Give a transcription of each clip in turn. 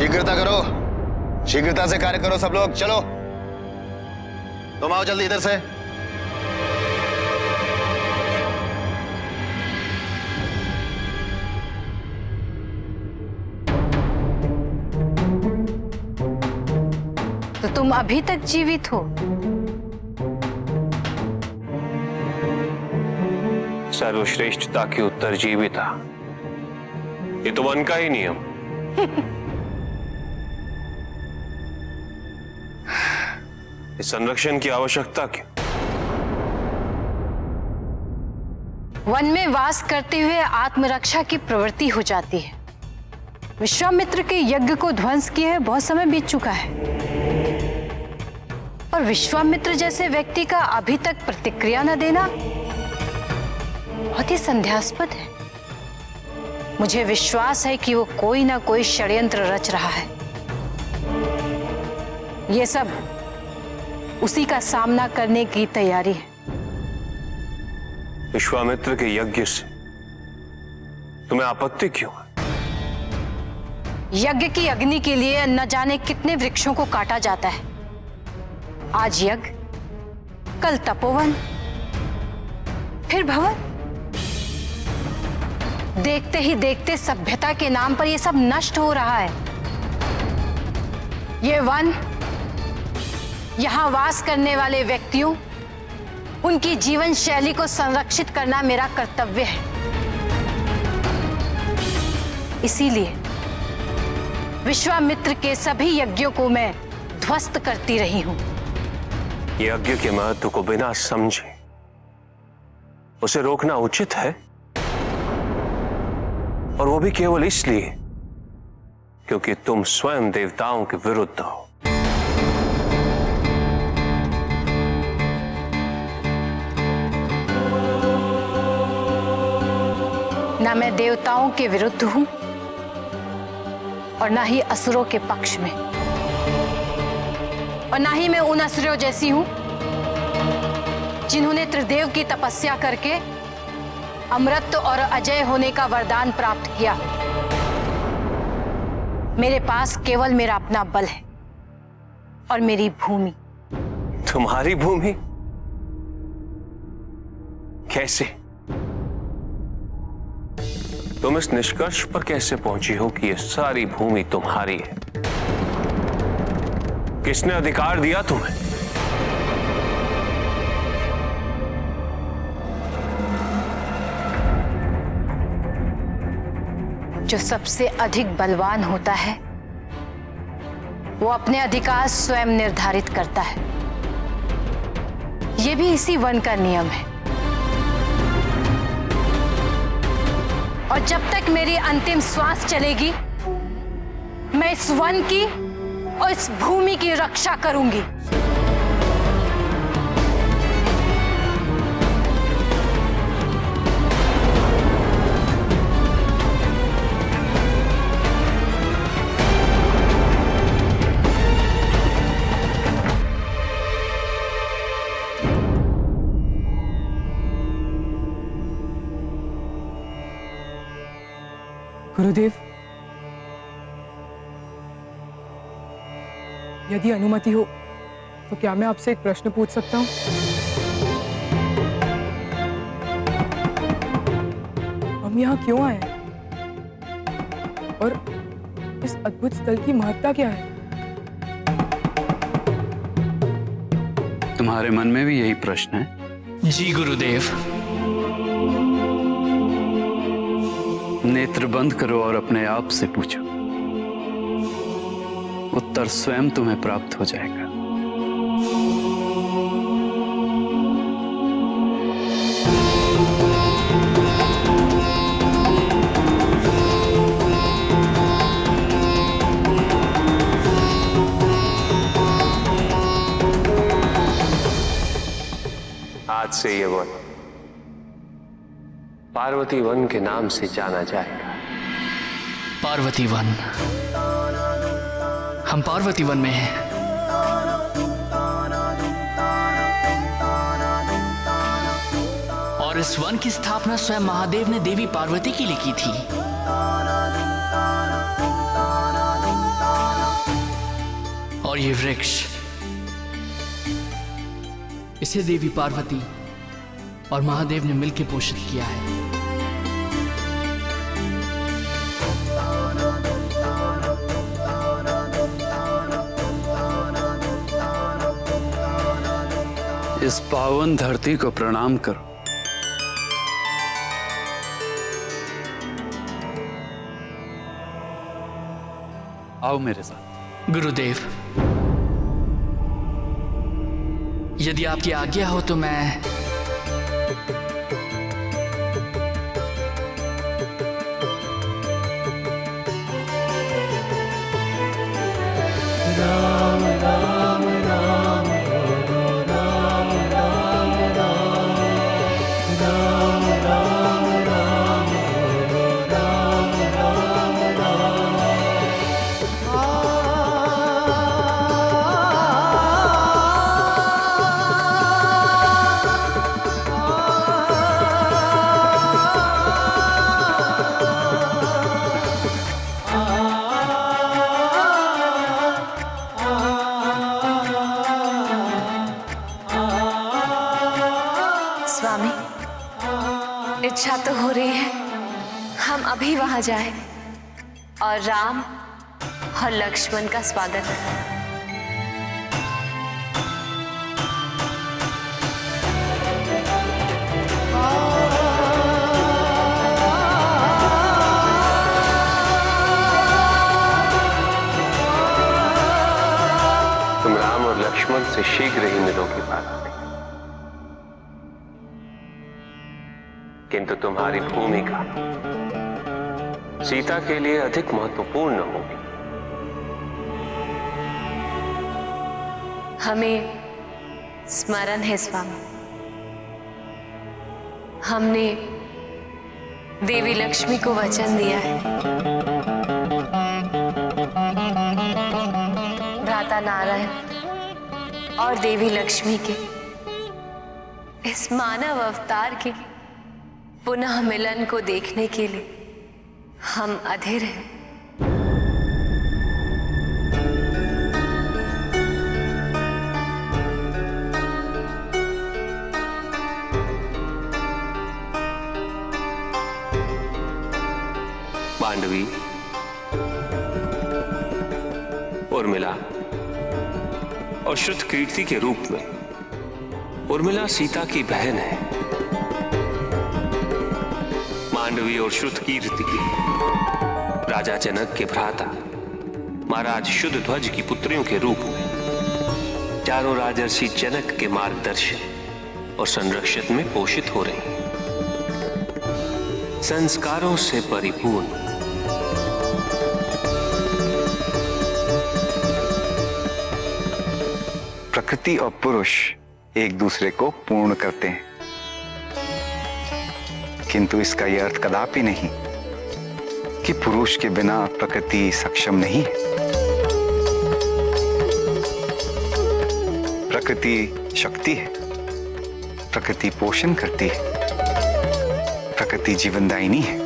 शीघ्रता करो, शीघ्रता से कार्य करो सब लोग। चलो तुम आओ जल्दी इधर से। तो तुम अभी तक जीवित हो? सर्वश्रेष्ठता की उत्तरजीविता, ये तो वन का ही नियम। इस संरक्षण की आवश्यकता क्यों? वन में वास करते हुए आत्मरक्षा की प्रवृत्ति हो जाती है। विश्वामित्र के यज्ञ को ध्वंस किए बहुत समय बीत चुका है और विश्वामित्र जैसे व्यक्ति का अभी तक प्रतिक्रिया न देना बहुत ही संदेहास्पद है। मुझे विश्वास है कि वो कोई ना कोई षड्यंत्र रच रहा है। ये सब उसी का सामना करने की तैयारी है। विश्वामित्र के यज्ञ से तुम्हें आपत्ति क्यों है? यज्ञ की अग्नि के लिए न जाने कितने वृक्षों को काटा जाता है। आज यज्ञ, कल तपोवन, फिर भवन। देखते ही देखते सभ्यता के नाम पर यह सब नष्ट हो रहा है। ये वन, यहां वास करने वाले व्यक्तियों, उनकी जीवन शैली को संरक्षित करना मेरा कर्तव्य है। इसीलिए विश्वामित्र के सभी यज्ञों को मैं ध्वस्त करती रही हूं। यज्ञ के महत्व को बिना समझे उसे रोकना उचित है, और वो भी केवल इसलिए क्योंकि तुम स्वयं देवताओं के विरुद्ध हो। ना मैं देवताओं के विरुद्ध हूं और ना ही असुरों के पक्ष में, और ना ही मैं उन असुरों जैसी हूं जिन्होंने त्रिदेव की तपस्या करके अमृत और अजय होने का वरदान प्राप्त किया। मेरे पास केवल मेरा अपना बल है और मेरी भूमि। तुम्हारी भूमि? कैसे? तुम इस निष्कर्ष पर कैसे पहुंची हो कि यह सारी भूमि तुम्हारी है? किसने अधिकार दिया तुम्हें? जो सबसे अधिक बलवान होता है वो अपने अधिकार स्वयं निर्धारित करता है। यह भी इसी वन का नियम है। और जब तक मेरी अंतिम श्वास चलेगी, मैं इस वन की और इस भूमि की रक्षा करूंगी। गुरुदेव, यदि अनुमति हो तो क्या मैं आपसे एक प्रश्न पूछ सकता हूं? हम यहाँ क्यों आए हैं? और इस अद्भुत स्थल की महत्ता क्या है? तुम्हारे मन में भी यही प्रश्न है? जी गुरुदेव। नेत्र बंद करो और अपने आप से पूछो। उत्तर स्वयं तुम्हें प्राप्त हो जाएगा। आज से ये वन पार्वती वन के नाम से जाना जाएगा। पार्वती वन? हम पार्वती वन में हैं। और इस वन की स्थापना स्वयं महादेव ने देवी पार्वती के लिए की थी। ये वृक्ष, इसे देवी पार्वती और महादेव ने मिलकर पोषित किया है। इस पावन धरती को प्रणाम करो। आओ मेरे साथ। गुरुदेव, यदि आपकी आज्ञा हो तो मैं स्वामी, इच्छा तो हो रही है हम अभी वहां जाएं और राम और लक्ष्मण का स्वागत करें। तुम राम और लक्ष्मण से शीघ्र ही मिलोगी पार्वती, किंतु तुम्हारी भूमिका सीता के लिए अधिक महत्वपूर्ण होगी। हमें स्मरण है स्वामी, हमने देवी लक्ष्मी को वचन दिया है, भ्राता नारायण और देवी लक्ष्मी के इस मानव अवतार के पुनः मिलन को देखने के लिए हम अधीर हैं। मांडवी, उर्मिला और श्रुत कीर्ति के रूप में उर्मिला सीता की बहन है। मांडवी और श्रुत कीर्ति राजा जनक के भ्राता महाराज शुद्ध ध्वज की पुत्रियों के रूप में चारों राजर्षि जनक के मार्गदर्शन और संरक्षण में पोषित हो रही हैं। संस्कारों से परिपूर्ण, प्रकृति और पुरुष एक दूसरे को पूर्ण करते हैं, किंतु इसका यह अर्थ कदापि नहीं कि पुरुष के बिना प्रकृति सक्षम नहीं है। प्रकृति शक्ति है, प्रकृति पोषण करती है, प्रकृति जीवनदायिनी है।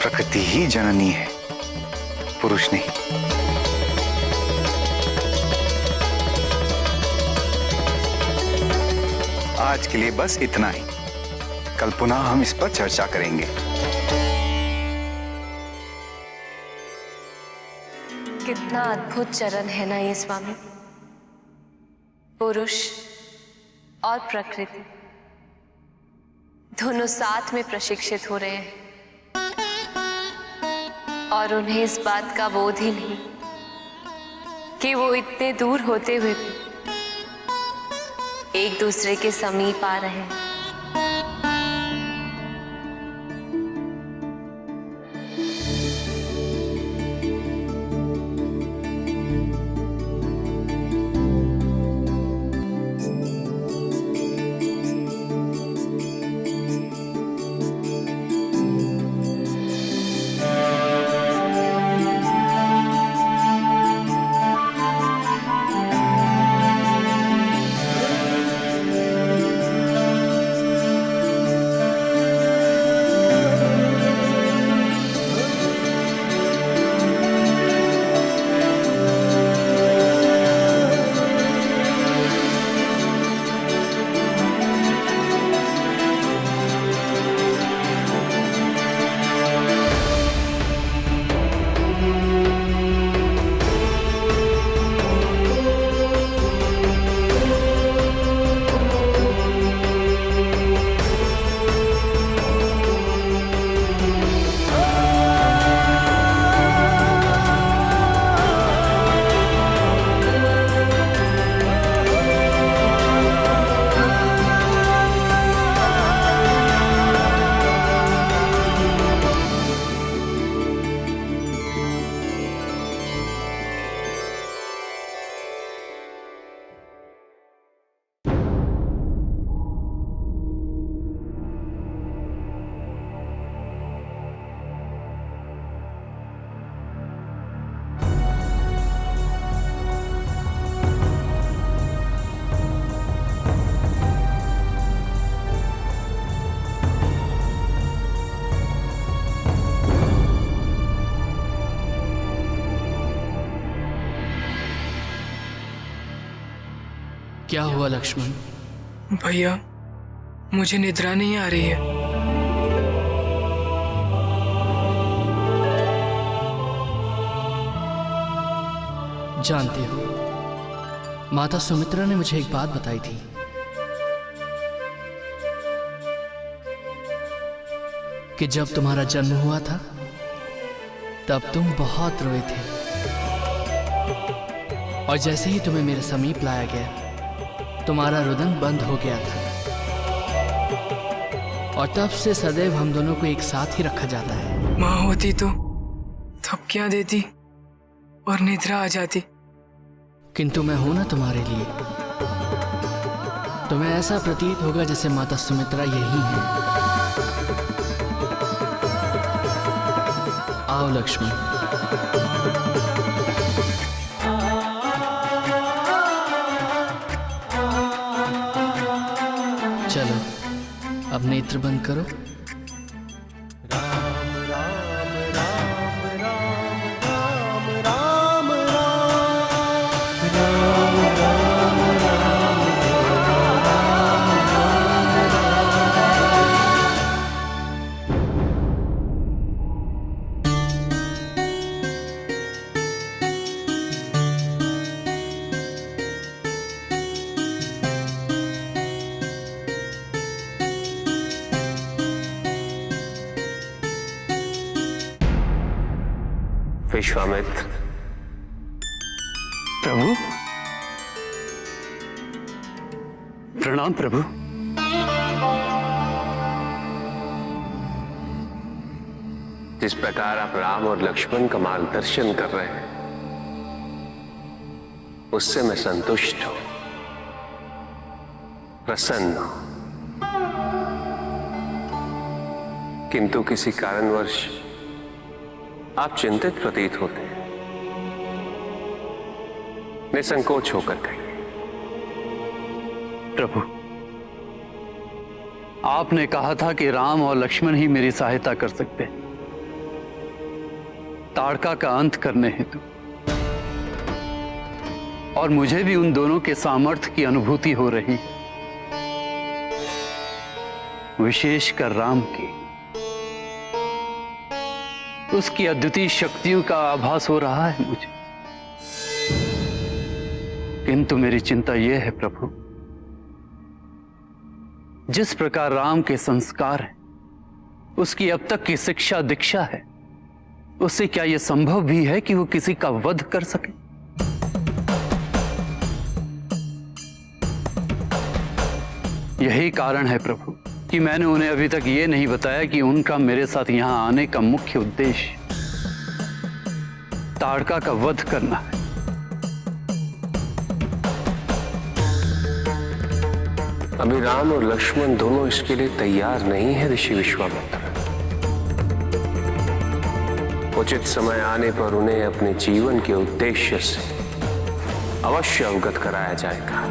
प्रकृति ही जननी है, पुरुष नहीं। आज के लिए बस इतना ही, कल पुनः हम इस पर चर्चा करेंगे। कितना अद्भुत चरण है ना ये स्वामी। पुरुष और प्रकृति दोनों साथ में प्रशिक्षित हो रहे हैं और उन्हें इस बात का बोध ही नहीं कि वो इतने दूर होते हुए भी एक दूसरे के समीप आ रहे हैं। क्या हुआ लक्ष्मण? भैया, मुझे निद्रा नहीं आ रही है। जानते हो, माता सुमित्रा ने मुझे एक बात बताई थी कि जब तुम्हारा जन्म हुआ था तब तुम बहुत रोए थे, और जैसे ही तुम्हें मेरे समीप लाया गया तुम्हारा रुदन बंद हो गया था, और तब से सदैव हम दोनों को एक साथ ही रखा जाता है। माँ होती तो थपकियां देती और निद्रा आ जाती। किंतु मैं हूं ना तुम्हारे लिए। तुम्हें ऐसा प्रतीत होगा जैसे माता सुमित्रा यही है। आओ लक्ष्मण। चलो अब नेत्र बंद करो। विश्वामित्र। प्रभु, प्रणाम प्रभु। जिस प्रकार आप राम और लक्ष्मण का मार्गदर्शन कर रहे हैं उससे मैं संतुष्ट हूं, प्रसन्न हूं। किंतु किसी कारणवश आप चिंतित प्रतीत होते हैं। निसंकोच होकर कहिए। प्रभु, आपने कहा था कि राम और लक्ष्मण ही मेरी सहायता कर सकते हैं ताड़का का अंत करने हेतु, और मुझे भी उन दोनों के सामर्थ्य की अनुभूति हो रही, विशेषकर राम की। उसकी अद्वितीय शक्तियों का आभास हो रहा है मुझे। किंतु मेरी चिंता यह है प्रभु, जिस प्रकार राम के संस्कार हैं, उसकी अब तक की शिक्षा दीक्षा है, उससे क्या यह संभव भी है कि वो किसी का वध कर सके? यही कारण है प्रभु कि मैंने उन्हें अभी तक ये नहीं बताया कि उनका मेरे साथ यहां आने का मुख्य उद्देश्य ताड़का का वध करना है। अभी राम और लक्ष्मण दोनों इसके लिए तैयार नहीं है ऋषि विश्वामित्र। उचित समय आने पर उन्हें अपने जीवन के उद्देश्य से अवश्य अवगत कराया जाएगा।